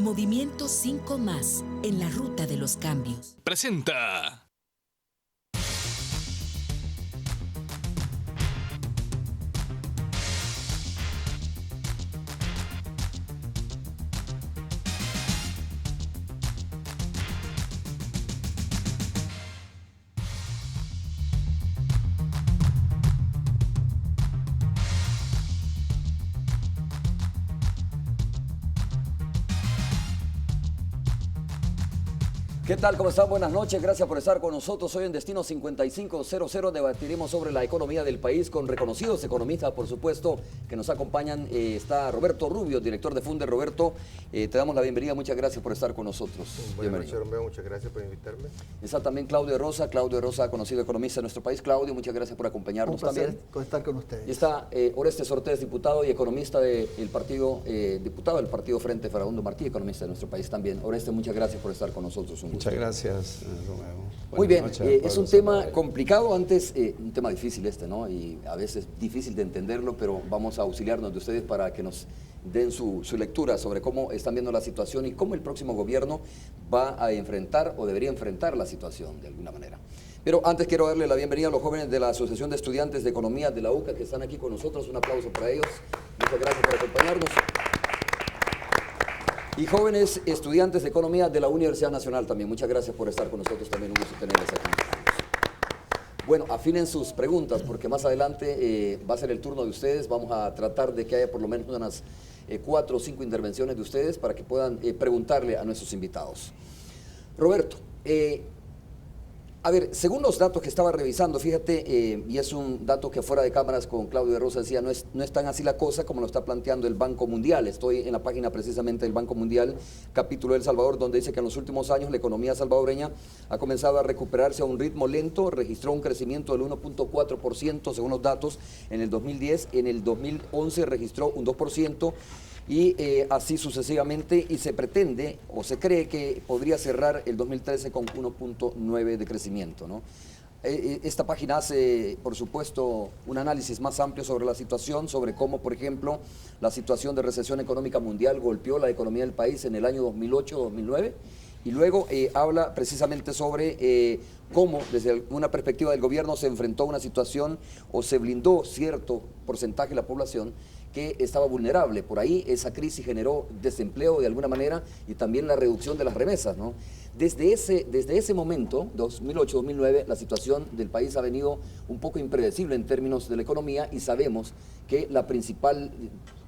Movimiento 5 más, en la ruta de los cambios. Presenta. ¿Qué tal? ¿Cómo están? Buenas noches. Gracias por estar con nosotros. Hoy en Destino 5500 debatiremos sobre la economía del país con reconocidos economistas, por supuesto, que nos acompañan. Está Roberto Rubio, director de Funde. Roberto, te damos la bienvenida. Muchas gracias por estar con nosotros. Buenas noches, Romeo. Muchas gracias por invitarme. Está también Claudio Rosa. Claudio Rosa, conocido economista de nuestro país. Claudio, muchas gracias por acompañarnos también. Estar con ustedes. Y está Orestes Ortiz, diputado y economista del partido, diputado del Partido Frente Farabundo Martí, economista de nuestro país también. Orestes, muchas gracias por estar con nosotros. Muchas gracias, Romeo. Muy bien, es un tema complicado, antes un tema difícil ¿no? Y a veces difícil de entenderlo, pero vamos a auxiliarnos de ustedes para que nos den su lectura sobre cómo están viendo la situación y cómo el próximo gobierno va a enfrentar o debería enfrentar la situación de alguna manera. Pero antes quiero darle la bienvenida a los jóvenes de la Asociación de Estudiantes de Economía de la UCA que están aquí con nosotros. Un aplauso para ellos. Muchas gracias por acompañarnos. Y jóvenes estudiantes de Economía de la Universidad Nacional también. Muchas gracias por estar con nosotros. También un gusto tenerles aquí. Bueno, afinen sus preguntas porque más adelante va a ser el turno de ustedes. Vamos a tratar de que haya por lo menos unas 4 o 5 intervenciones de ustedes para que puedan preguntarle a nuestros invitados. Roberto, a ver, según los datos que estaba revisando, fíjate, y es un dato que fuera de cámaras con Claudio de Rosa decía, no es tan así la cosa como lo está planteando el Banco Mundial. Estoy en la página precisamente del Banco Mundial, capítulo El Salvador, donde dice que en los últimos años la economía salvadoreña ha comenzado a recuperarse a un ritmo lento, registró un crecimiento del 1.4% según los datos en el 2010, en el 2011 registró un 2%, y así sucesivamente, y se pretende o se cree que podría cerrar el 2013 con 1.9 de crecimiento, ¿no? Esta página hace, por supuesto, un análisis más amplio sobre la situación, sobre cómo, por ejemplo, la situación de recesión económica mundial golpeó la economía del país en el año 2008-2009, y luego habla precisamente sobre cómo, desde una perspectiva del gobierno, se enfrentó a una situación o se blindó cierto porcentaje de la población que estaba vulnerable. Por ahí esa crisis generó desempleo de alguna manera y también la reducción de las remesas, ¿no? Desde ese momento, 2008-2009, la situación del país ha venido un poco impredecible en términos de la economía y sabemos que la principal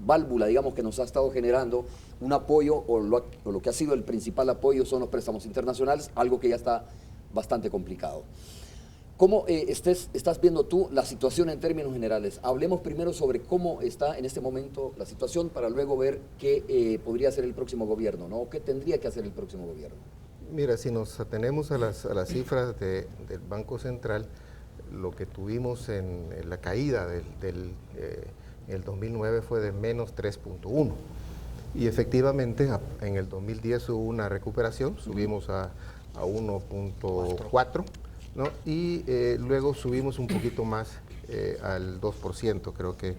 válvula, digamos, que nos ha estado generando un apoyo o lo que ha sido el principal apoyo son los préstamos internacionales, algo que ya está bastante complicado. ¿Cómo estás viendo tú la situación en términos generales? Hablemos primero sobre cómo está en este momento la situación para luego ver qué podría hacer el próximo gobierno, ¿no? ¿Qué tendría que hacer el próximo gobierno? Mira, si nos atenemos a las cifras del Banco Central, lo que tuvimos en la caída el 2009 fue de menos 3.1. Y efectivamente en el 2010 hubo una recuperación, subimos a 1.4. ¿no? Y luego subimos un poquito más al 2%, creo que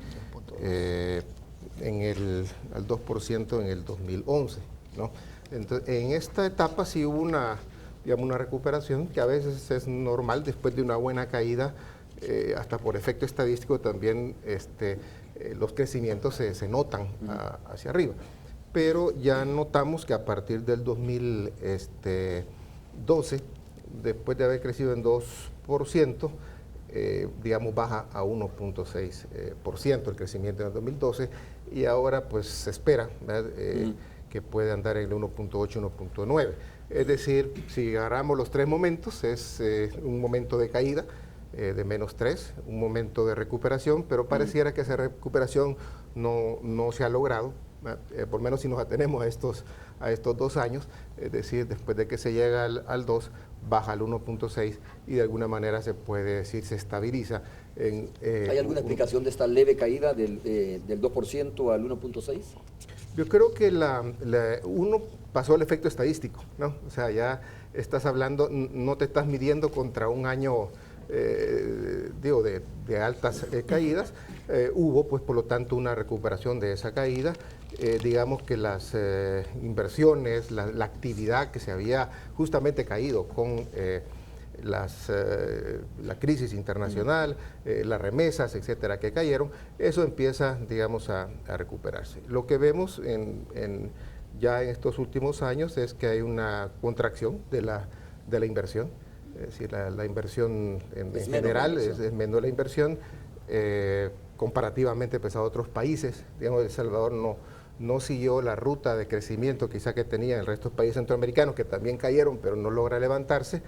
al 2% en el 2011, ¿no? Entonces, en esta etapa sí hubo una recuperación que a veces es normal después de una buena caída, hasta por efecto estadístico también los crecimientos se notan hacia arriba. Pero ya notamos que a partir del 2012, después de haber crecido en 2%, baja a 1.6% el crecimiento en el 2012 y ahora pues se espera que puede andar en el 1.8, 1.9. Es decir, si agarramos los 3 momentos, es un momento de caída de menos 3, un momento de recuperación, pero pareciera que esa recuperación no se ha logrado, por lo menos si nos atenemos a estos 2 años, es decir, después de que se llega al 2, baja al 1.6 y de alguna manera se puede decir, se estabiliza. ¿Hay alguna explicación de esta leve caída del 2% al 1.6? Yo creo que uno pasó el efecto estadístico, ¿no? O sea, ya estás hablando, no te estás midiendo contra un año de altas caídas. Hubo, pues, por lo tanto, una recuperación de esa caída digamos que las inversiones, la actividad que se había justamente caído con la crisis internacional, las remesas, etcétera, que cayeron, eso empieza, digamos, a recuperarse. Lo que vemos ya en estos últimos años es que hay una contracción de la inversión, es decir, la inversión en general es menor la inversión comparativamente pues, a otros países. Digamos, El Salvador no siguió la ruta de crecimiento quizá que tenía el resto de los países centroamericanos, que también cayeron, pero no logra levantarse.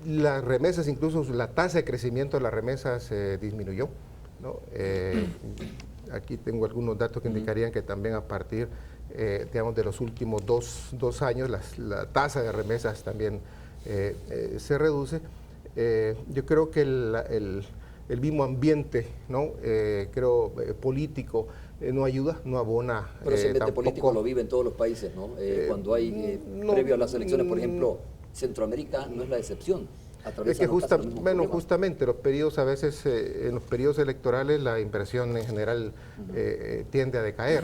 Las remesas, incluso la tasa de crecimiento de las remesas disminuyó, ¿no? Aquí tengo algunos datos que indicarían que también a partir, digamos, de los últimos dos años, la tasa de remesas también se reduce. Yo creo que el mismo ambiente, ¿no? Político, no ayuda, no abona. Pero ese ambiente político lo vive en todos los países, ¿no? Cuando hay, previo a las elecciones, por ejemplo, Centroamérica no es la excepción. Es que justamente los periodos, a veces en los periodos electorales la inversión en general tiende a decaer,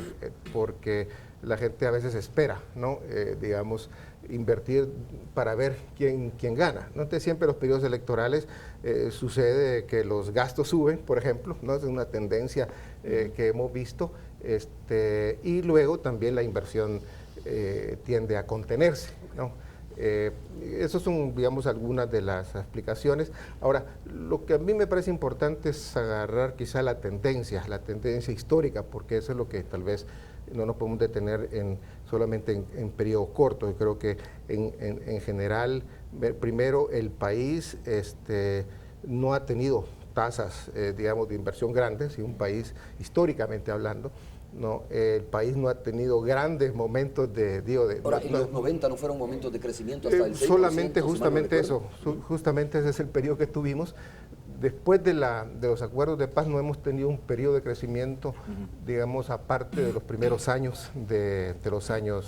porque la gente a veces espera, ¿no? Digamos, invertir para ver quién gana, ¿no? Entonces siempre en los periodos electorales sucede que los gastos suben, por ejemplo, ¿no? Es una tendencia que hemos visto, y luego también la inversión tiende a contenerse, ¿no? Esas son, digamos, algunas de las explicaciones. Ahora, lo que a mí me parece importante es agarrar quizá la tendencia histórica, porque eso es lo que tal vez no nos podemos detener solamente en periodos cortos. Yo creo que en general, primero, el país no ha tenido tasas, digamos, de inversión grandes, y un país históricamente hablando, no, el país no ha tenido grandes momentos Ahora, en los 90 no fueron momentos de crecimiento hasta el 6%. Solamente, justamente eso, justamente ese es el periodo que tuvimos. Después de los acuerdos de paz no hemos tenido un periodo de crecimiento, digamos, aparte de los primeros años de los años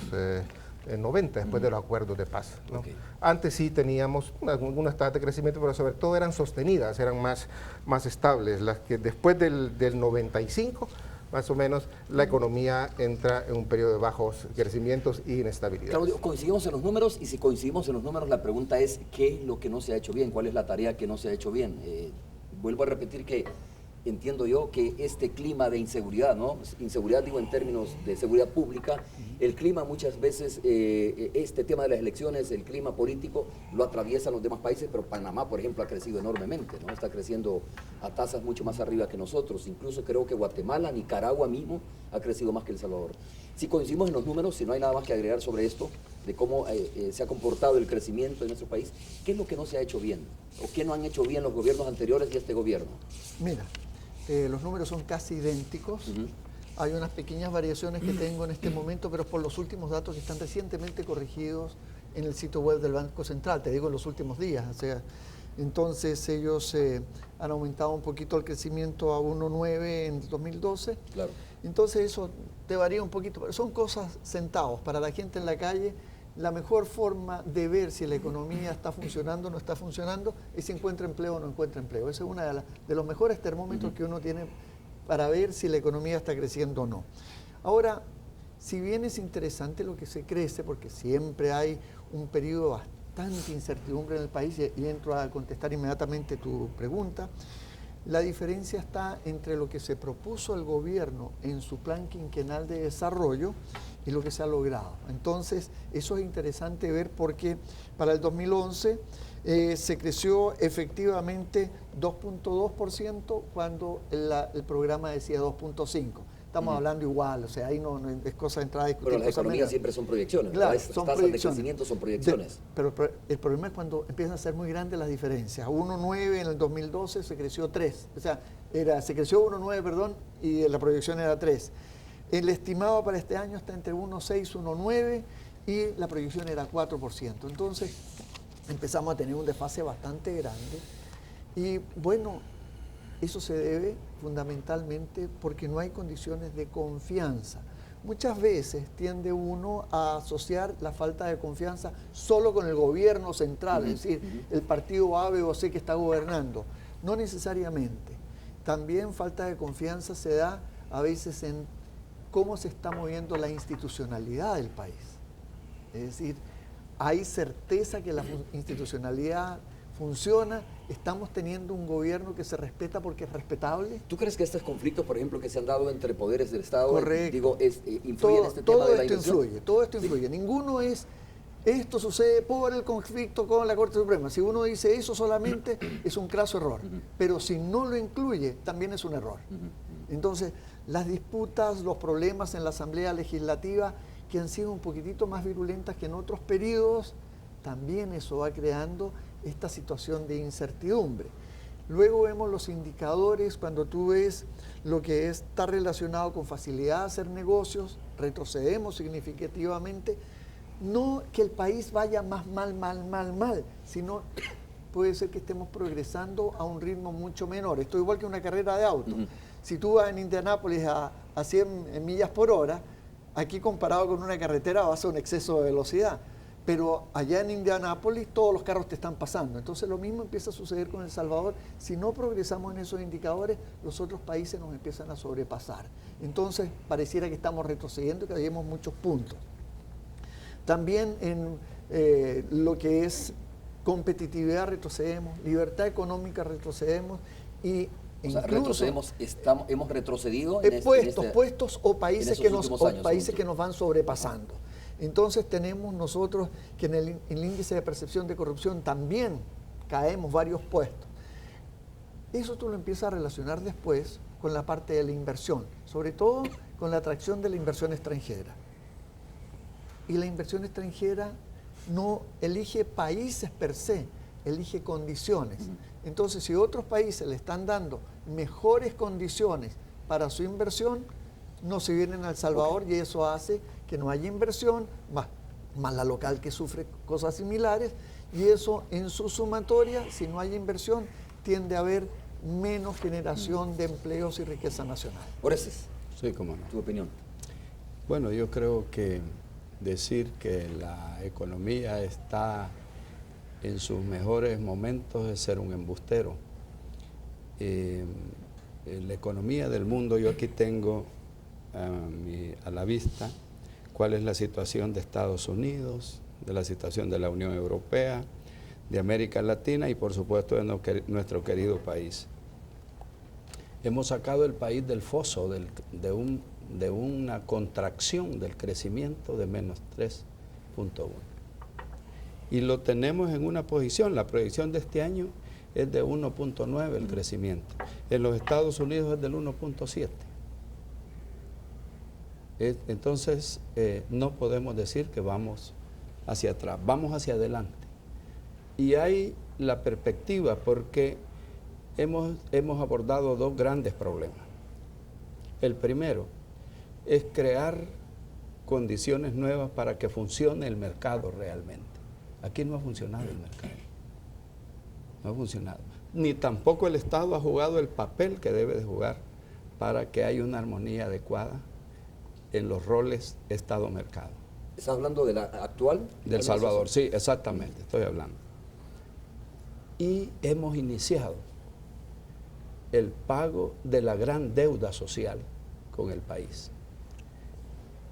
90, después de los acuerdos de paz, ¿no? Okay. Antes sí teníamos algunas tasas de crecimiento, pero sobre todo eran sostenidas, eran más estables. Las que después del 95, más o menos, la economía entra en un periodo de bajos crecimientos y inestabilidad. Claudio, coincidimos en los números, y si coincidimos en los números, la pregunta es, ¿qué es lo que no se ha hecho bien? ¿Cuál es la tarea que no se ha hecho bien? Vuelvo a repetir que entiendo yo que este clima de inseguridad, ¿no? Inseguridad digo en términos de seguridad pública, el clima muchas veces, este tema de las elecciones, el clima político, lo atraviesan los demás países, pero Panamá, por ejemplo, ha crecido enormemente, ¿no? Está creciendo a tasas mucho más arriba que nosotros. Incluso creo que Guatemala, Nicaragua mismo, ha crecido más que El Salvador. Si coincidimos en los números, si no hay nada más que agregar sobre esto, de cómo se ha comportado el crecimiento en nuestro país, ¿qué es lo que no se ha hecho bien? ¿O qué no han hecho bien los gobiernos anteriores y este gobierno? Mira, los números son casi idénticos. Hay unas pequeñas variaciones que tengo en este momento, pero por los últimos datos que están recientemente corregidos en el sitio web del Banco Central, te digo en los últimos días. O sea, entonces ellos han aumentado un poquito el crecimiento a 1,9 en el 2012. Claro. Entonces eso te varía un poquito, pero son cosas centavos. Para la gente en la calle, la mejor forma de ver si la economía está funcionando o no está funcionando es si encuentra empleo o no encuentra empleo. Ese es uno de los mejores termómetros que uno tiene para ver si la economía está creciendo o no. Ahora, si bien es interesante lo que se crece, porque siempre hay un periodo bastante incertidumbre en el país, y entro a contestar inmediatamente tu pregunta, la diferencia está entre lo que se propuso el gobierno en su plan quinquenal de desarrollo y lo que se ha logrado. Entonces, eso es interesante ver, porque para el 2011 se creció efectivamente 2.2% cuando el programa decía 2.5%. Estamos hablando igual, o sea, ahí no es cosa de entrar a discutir. Pero las economías siempre son proyecciones, claro, las tasas de crecimiento son proyecciones. Pero el problema es cuando empiezan a ser muy grandes las diferencias. 1,9 en el 2012 se creció 3, o sea, se creció 1,9, perdón, y la proyección era 3. El estimado para este año está entre 1,6 y 1,9 y la proyección era 4%. Entonces empezamos a tener un desfase bastante grande y bueno, eso se debe fundamentalmente porque no hay condiciones de confianza. Muchas veces tiende uno a asociar la falta de confianza solo con el gobierno central, es decir, el partido A, B o C que está gobernando. No necesariamente. También falta de confianza se da a veces cómo se está moviendo la institucionalidad del país. Es decir, hay certeza que la institucionalidad funciona, estamos teniendo un gobierno que se respeta porque es respetable. ¿Tú crees que estos conflictos, por ejemplo, que se han dado entre poderes del Estado, Correcto. influyen en este tema de la inversión? Todo esto influye. Ninguno es, esto sucede por el conflicto con la Corte Suprema. Si uno dice eso solamente, es un craso error. Pero si no lo incluye, también es un error. Entonces, las disputas, los problemas en la Asamblea Legislativa, que han sido un poquitito más virulentas que en otros periodos, también eso va creando esta situación de incertidumbre. Luego vemos los indicadores, cuando tú ves lo que está relacionado con facilidad de hacer negocios, retrocedemos significativamente. No que el país vaya más mal, sino puede ser que estemos progresando a un ritmo mucho menor. Esto es igual que una carrera de auto. Si tú vas en Indianápolis a 100 millas por hora, aquí comparado con una carretera va a ser un exceso de velocidad. Pero allá en Indianápolis todos los carros te están pasando. Entonces lo mismo empieza a suceder con El Salvador. Si no progresamos en esos indicadores, los otros países nos empiezan a sobrepasar. Entonces pareciera que estamos retrocediendo y que llevamos muchos puntos. También en lo que es competitividad retrocedemos, libertad económica retrocedemos y o sea, hemos retrocedido en puestos o países que nos van sobrepasando. Entonces tenemos nosotros que en el índice de percepción de corrupción también caemos varios puestos. Eso tú lo empiezas a relacionar después con la parte de la inversión, sobre todo con la atracción de la inversión extranjera. Y la inversión extranjera no elige países per se, elige condiciones. Entonces, si otros países le están dando mejores condiciones para su inversión, no se vienen a El Salvador y eso hace que no haya inversión, más la local que sufre cosas similares, y eso en su sumatoria, si no hay inversión, tiende a haber menos generación de empleos y riqueza nacional. Orestes, sí, cómo no. ¿Tu opinión? Bueno, yo creo que decir que la economía está en sus mejores momentos es ser un embustero. La economía del mundo, yo aquí tengo a la vista cuál es la situación de Estados Unidos, de la situación de la Unión Europea, de América Latina y por supuesto de nuestro querido país. Hemos sacado el país del foso de una contracción del crecimiento de menos 3.1. Y lo tenemos en una posición, la proyección de este año es de 1.9 el crecimiento. En los Estados Unidos es del 1.7. Entonces, no podemos decir que vamos hacia atrás, vamos hacia adelante. Y hay la perspectiva porque hemos abordado dos grandes problemas. El primero es crear condiciones nuevas para que funcione el mercado realmente. Aquí no ha funcionado el mercado, no ha funcionado. Ni tampoco el Estado ha jugado el papel que debe de jugar para que haya una armonía adecuada en los roles Estado-mercado. ¿Estás hablando de la actual? Del Salvador, sí, exactamente, estoy hablando. Y hemos iniciado el pago de la gran deuda social con el país.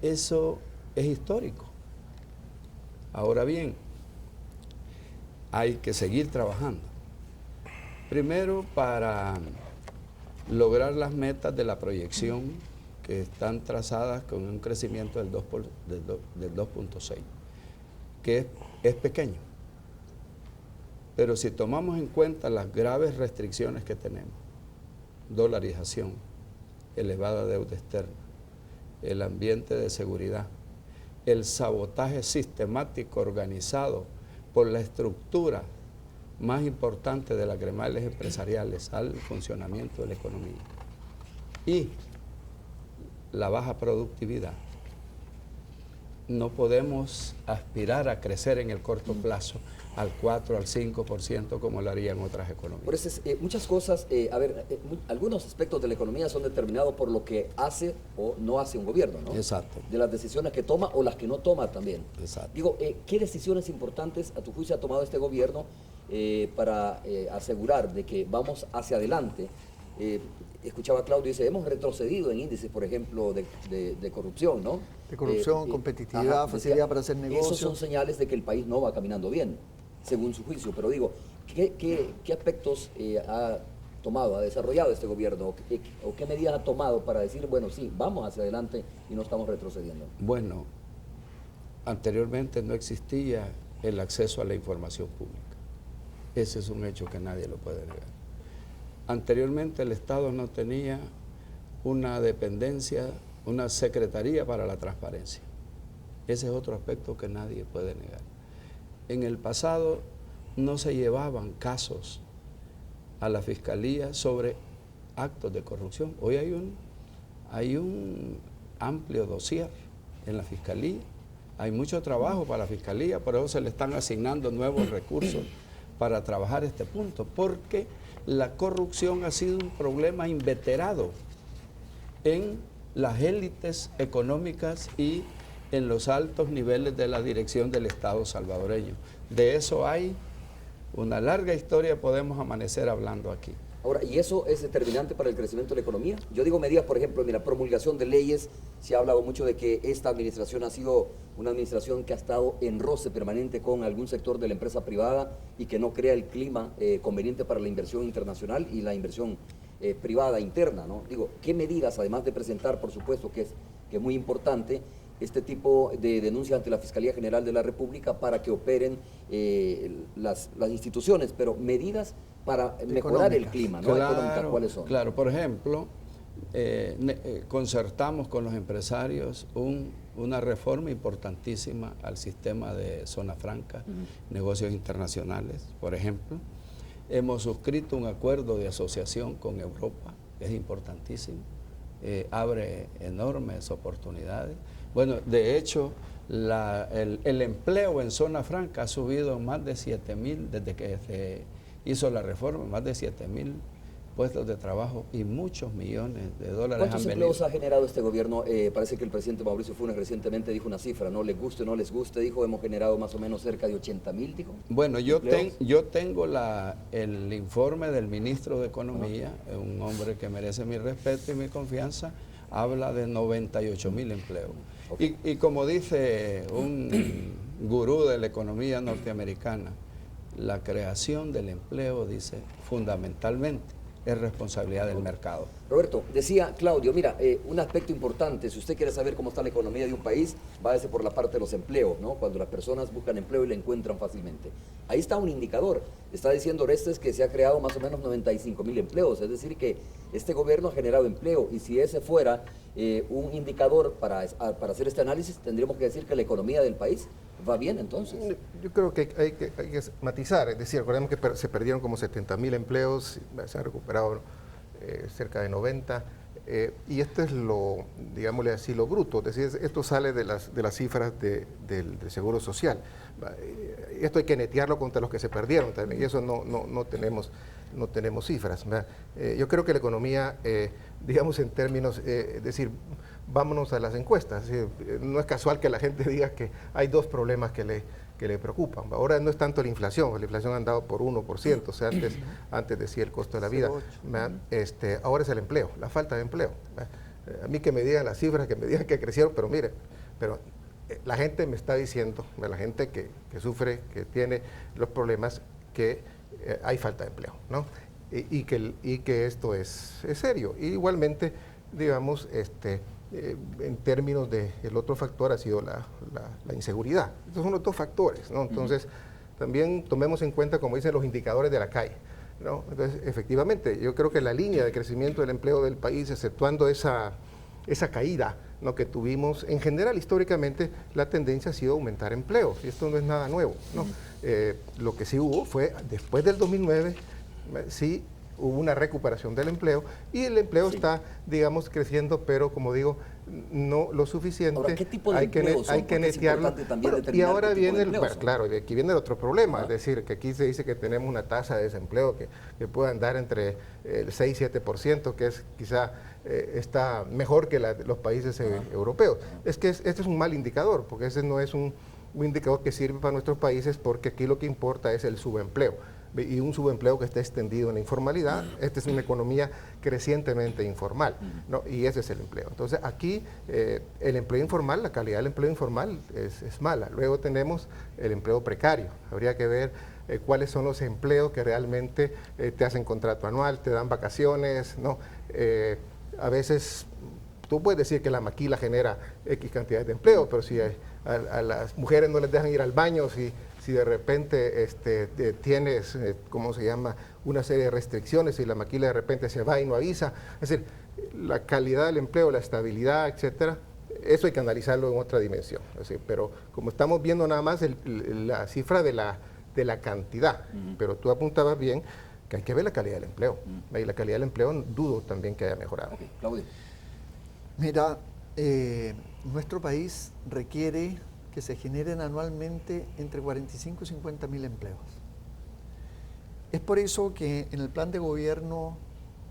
Eso es histórico. Ahora bien, hay que seguir trabajando. Primero, para lograr las metas de la proyección que están trazadas con un crecimiento del 2.6, que es pequeño. Pero si tomamos en cuenta las graves restricciones que tenemos, dolarización, elevada deuda externa, el ambiente de seguridad, el sabotaje sistemático organizado por la estructura más importante de las gremiales empresariales al funcionamiento de la economía y la baja productividad, no podemos aspirar a crecer en el corto plazo al 4, al 5% como lo harían otras economías. Por eso muchas cosas, algunos aspectos de la economía son determinados por lo que hace o no hace un gobierno, ¿no? Exacto. De las decisiones que toma o las que no toma también. Exacto. Digo, ¿qué decisiones importantes a tu juicio ha tomado este gobierno para asegurar de que vamos hacia adelante escuchaba a Claudio, dice, hemos retrocedido en índices, por ejemplo, de corrupción, ¿no? De corrupción, competitividad, facilidad para hacer negocios. Esos son señales de que el país no va caminando bien, según su juicio. Pero digo, ¿qué aspectos ha tomado, ha desarrollado este gobierno? ¿O qué medidas ha tomado para decir, bueno, sí, vamos hacia adelante y no estamos retrocediendo? Bueno, anteriormente no existía el acceso a la información pública. Ese es un hecho que nadie lo puede negar. Anteriormente el Estado no tenía una dependencia, una secretaría para la transparencia. Ese es otro aspecto que nadie puede negar. En el pasado no se llevaban casos a la Fiscalía sobre actos de corrupción. Hoy hay un amplio dossier en la Fiscalía. Hay mucho trabajo para la Fiscalía, por eso se le están asignando nuevos recursos para trabajar este punto, porque la corrupción ha sido un problema inveterado en las élites económicas y en los altos niveles de la dirección del Estado salvadoreño. De eso hay una larga historia, podemos amanecer hablando aquí. Ahora, ¿y eso es determinante para el crecimiento de la economía? Yo digo medidas, por ejemplo, en la promulgación de leyes. Se ha hablado mucho de que esta administración ha sido una administración que ha estado en roce permanente con algún sector de la empresa privada y que no crea el clima conveniente para la inversión internacional y la inversión privada interna, ¿no? Digo, ¿qué medidas, además de presentar, por supuesto, que es muy importante, este tipo de denuncias ante la Fiscalía General de la República para que operen las instituciones, pero medidas para mejorar el clima, ¿no? Económica, ¿cuáles son? Claro, por ejemplo, concertamos con los empresarios una reforma importantísima al sistema de zona franca, negocios internacionales, por ejemplo. Hemos suscrito un acuerdo de asociación con Europa, que es importantísimo, abre enormes oportunidades. Bueno, de hecho, el empleo en zona franca ha subido más de 7.000 desde que se hizo la reforma, más de 7.000 puestos de trabajo y muchos millones de dólares han venido. ¿Cuántos empleos ha generado este gobierno? Parece que el presidente Mauricio Funes recientemente dijo una cifra, ¿no? Les guste o no les guste, dijo, hemos generado más o menos cerca de 80.000, dijo. Bueno, yo tengo el informe del ministro de Economía, un hombre que merece mi respeto y mi confianza, habla de 98.000 empleos. Okay. Y como dice un gurú de la economía norteamericana, la creación del empleo, dice, fundamentalmente, es responsabilidad del mercado. Roberto, decía Claudio, mira, un aspecto importante, si usted quiere saber cómo está la economía de un país, váyase por la parte de los empleos, ¿no? Cuando las personas buscan empleo y lo encuentran fácilmente. Ahí está un indicador, está diciendo Orestes que se ha creado más o menos 95.000 empleos, es decir que este gobierno ha generado empleo y si ese fuera un indicador para hacer este análisis, tendríamos que decir que la economía del país va bien entonces. Yo creo que hay que matizar, es decir, recordemos que se perdieron como 70.000 empleos, se han recuperado cerca de 90, y esto es lo, digámosle así, lo bruto, es decir, esto sale de las cifras del Seguro Social. Esto hay que netearlo contra los que se perdieron también, y eso no tenemos cifras. Yo creo que la economía, digamos en términos, es decir, vámonos a las encuestas. No es casual que la gente diga que hay dos problemas que le preocupan. Ahora no es tanto la inflación ha andado por 1%, o sea, antes decía el costo de la vida. Ahora es el empleo, la falta de empleo. A mí que me digan las cifras, que me digan que crecieron, pero mire, la gente me está diciendo, la gente que sufre, que tiene los problemas, que hay falta de empleo, ¿no? Y que esto es serio. Y igualmente, digamos, en términos del otro factor ha sido la inseguridad. Estos son los dos factores, ¿no? Entonces, también tomemos en cuenta, como dicen, los indicadores de la calle, ¿no? Entonces, efectivamente, yo creo que la línea de crecimiento del empleo del país, exceptuando esa caída, ¿no?, que tuvimos, en general, históricamente, la tendencia ha sido aumentar empleos, y esto no es nada nuevo, ¿no? Lo que sí hubo fue, después del 2009, sí hubo una recuperación del empleo, y el empleo está, digamos, creciendo, pero como digo, no lo suficiente. Ahora, ¿qué tipo de empleos son? Hay que netearlo. Y ahora viene claro, aquí viene el otro problema, es decir, que aquí se dice que tenemos una tasa de desempleo que puede andar entre el 6 y 7%, que es quizá está mejor que los países europeos. Es que este es un mal indicador, porque ese no es un indicador que sirve para nuestros países, porque aquí lo que importa es el subempleo. y un subempleo que está extendido en la informalidad. Esta es una economía crecientemente informal, ¿no? Y ese es el empleo. Entonces aquí el empleo informal, la calidad del empleo informal es mala. Luego tenemos el empleo precario. Habría que ver cuáles son los empleos que realmente te hacen contrato anual, te dan vacaciones, ¿no? A veces tú puedes decir que la maquila genera X cantidades de empleo, pero si a las mujeres no les dejan ir al baño, si de repente tienes, ¿cómo se llama?, una serie de restricciones y la maquila de repente se va y no avisa. Es decir, la calidad del empleo, la estabilidad, etcétera, eso hay que analizarlo en otra dimensión. Es decir, pero como estamos viendo nada más la cifra de la cantidad, pero tú apuntabas bien que hay que ver la calidad del empleo. Y la calidad del empleo dudo también que haya mejorado. Okay. Claudio. Mira, nuestro país requiere que se generen anualmente entre 45 y 50 mil empleos. Es por eso que en el plan de gobierno,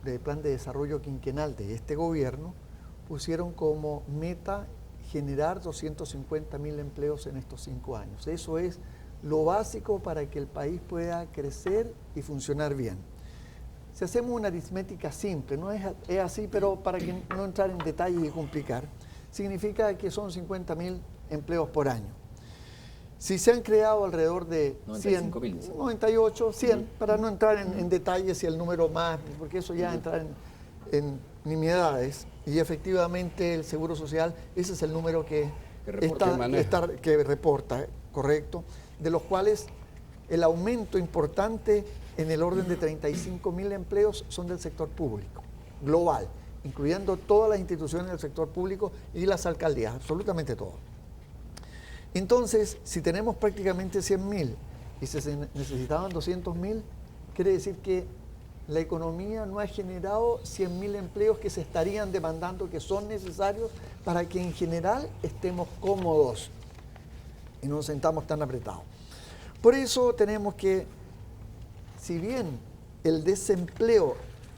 del plan de desarrollo quinquenal de este gobierno, pusieron como meta generar 250 mil empleos en estos 5 años. Eso es lo básico para que el país pueda crecer y funcionar bien. Si hacemos una aritmética simple, no es así, pero para que no entrar en detalles y complicar, significa que son 50 mil empleos por año. Si se han creado alrededor de 100, 98, 100, para no entrar en detalles y el número más, porque eso ya entra en nimiedades, y efectivamente el Seguro Social, ese es el número que reporta, correcto, de los cuales el aumento importante en el orden de 35 mil empleos son del sector público, global, incluyendo todas las instituciones del sector público y las alcaldías, absolutamente todo. Entonces, si tenemos prácticamente 100 mil y se necesitaban 200 mil, quiere decir que la economía no ha generado 100 mil empleos que se estarían demandando, que son necesarios para que en general estemos cómodos y no nos sentamos tan apretados. Por eso tenemos que, si bien el desempleo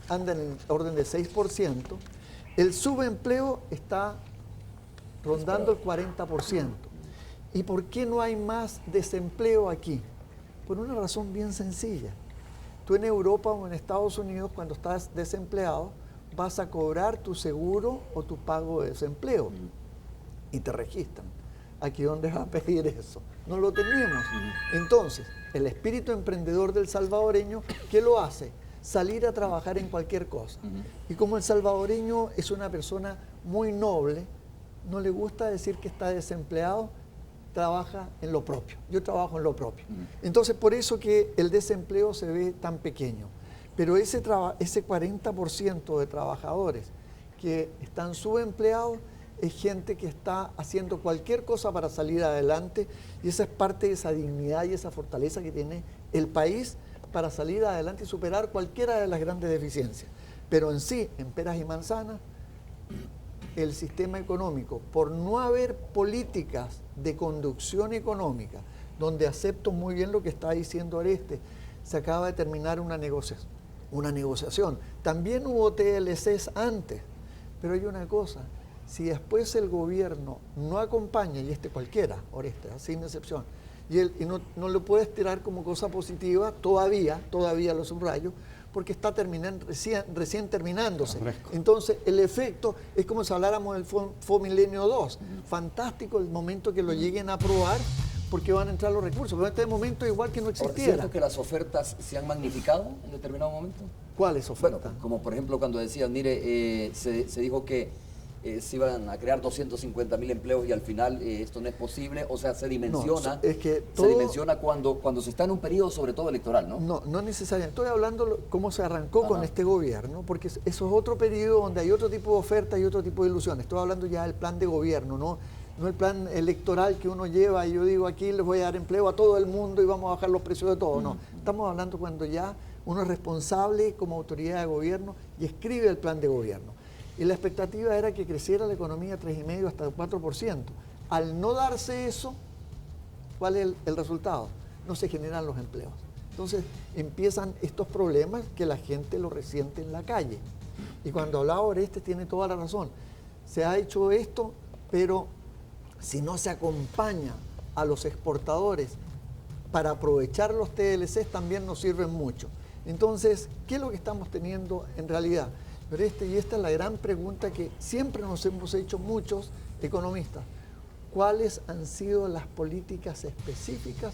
anda en el orden del 6%, el subempleo está rondando el 40%. ¿Y por qué no hay más desempleo aquí? Por una razón bien sencilla. Tú en Europa o en Estados Unidos, cuando estás desempleado, vas a cobrar tu seguro o tu pago de desempleo y te registran. Aquí, ¿dónde vas a pedir eso? No lo tenemos. Entonces, el espíritu emprendedor del salvadoreño, ¿qué lo hace? Salir a trabajar en cualquier cosa. Y como el salvadoreño es una persona muy noble, no le gusta decir que está desempleado, trabaja en lo propio. Yo trabajo en lo propio. Entonces, por eso que el desempleo se ve tan pequeño. Pero ese 40% de trabajadores que están subempleados es gente que está haciendo cualquier cosa para salir adelante, y esa es parte de esa dignidad y esa fortaleza que tiene el país para salir adelante y superar cualquiera de las grandes deficiencias. Pero en sí, en peras y manzanas, el sistema económico, por no haber políticas de conducción económica, donde acepto muy bien lo que está diciendo Oreste, se acaba de terminar una negociación. También hubo TLCs antes, pero hay una cosa, si después el gobierno no acompaña, y cualquiera, Oreste, sin excepción, y no lo puedes tirar como cosa positiva, todavía lo subrayo, porque está recién terminándose. Entonces, el efecto es como si habláramos del Fomilenio 2. Fantástico el momento que lo lleguen a aprobar, porque van a entrar los recursos. Pero en este momento igual que no existiera. ¿Es cierto que las ofertas se han magnificado en determinado momento? ¿Cuáles ofertas? Bueno, como por ejemplo cuando decías, mire, se dijo que se iban a crear 250.000 empleos y al final esto no es posible, o sea, se dimensiona, se dimensiona cuando se está en un periodo sobre todo electoral, ¿no? No necesariamente. Estoy hablando cómo se arrancó con este gobierno, porque eso es otro periodo donde hay otro tipo de ofertas y otro tipo de ilusiones. Estoy hablando ya del plan de gobierno, no el plan electoral que uno lleva y yo digo aquí les voy a dar empleo a todo el mundo y vamos a bajar los precios de todo. No, estamos hablando cuando ya uno es responsable como autoridad de gobierno y escribe el plan de gobierno. Y la expectativa era que creciera la economía 3,5 hasta el 4%. Al no darse eso, ¿cuál es el resultado? No se generan los empleos. Entonces empiezan estos problemas que la gente lo resiente en la calle. Y cuando hablaba Oreste tiene toda la razón. Se ha hecho esto, pero si no se acompaña a los exportadores para aprovechar los TLCs también nos sirven mucho. Entonces, ¿qué es lo que estamos teniendo en realidad? Pero esta es la gran pregunta que siempre nos hemos hecho muchos economistas. ¿Cuáles han sido las políticas específicas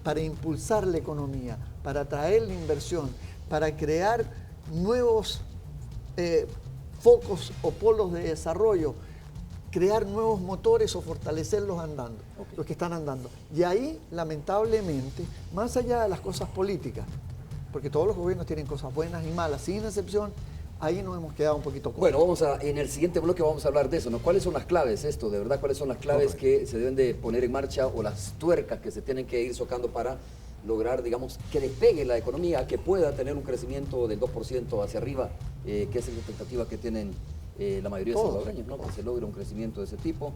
para impulsar la economía, para atraer la inversión, para crear nuevos focos o polos de desarrollo, crear nuevos motores o fortalecerlos andando, los que están andando? Y ahí, lamentablemente, más allá de las cosas políticas, porque todos los gobiernos tienen cosas buenas y malas, sin excepción, ahí nos hemos quedado un poquito cortos. Bueno, en el siguiente bloque vamos a hablar de eso, ¿no? ¿Cuáles son las claves esto? De verdad, ¿cuáles son las claves que se deben de poner en marcha o las tuercas que se tienen que ir socando para lograr, digamos, que despegue la economía, que pueda tener un crecimiento del 2% hacia arriba, que es la expectativa que tienen la mayoría de salvadoreños, ¿no? Que se logre un crecimiento de ese tipo.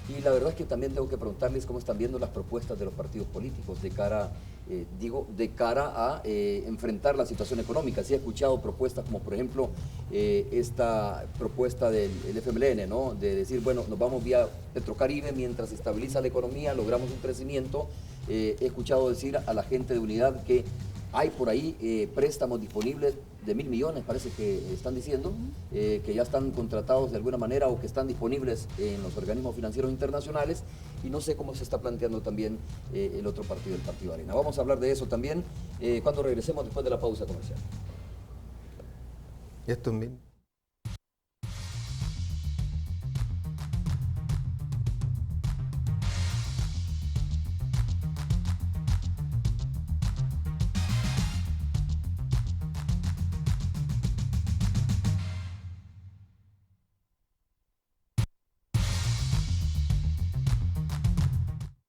Y la verdad es que también tengo que preguntarles cómo están viendo las propuestas de los partidos políticos de cara, a enfrentar la situación económica. Sí he escuchado propuestas como, por ejemplo, esta propuesta del FMLN, ¿no? De decir, bueno, nos vamos vía Petrocaribe mientras se estabiliza la economía, logramos un crecimiento. He escuchado decir a la gente de Unidad que hay por ahí préstamos disponibles de 1.000 millones, parece que están diciendo, que ya están contratados de alguna manera o que están disponibles en los organismos financieros internacionales, y no sé cómo se está planteando también el otro partido, el Partido Arena. Vamos a hablar de eso también cuando regresemos después de la pausa comercial. Y esto mismo.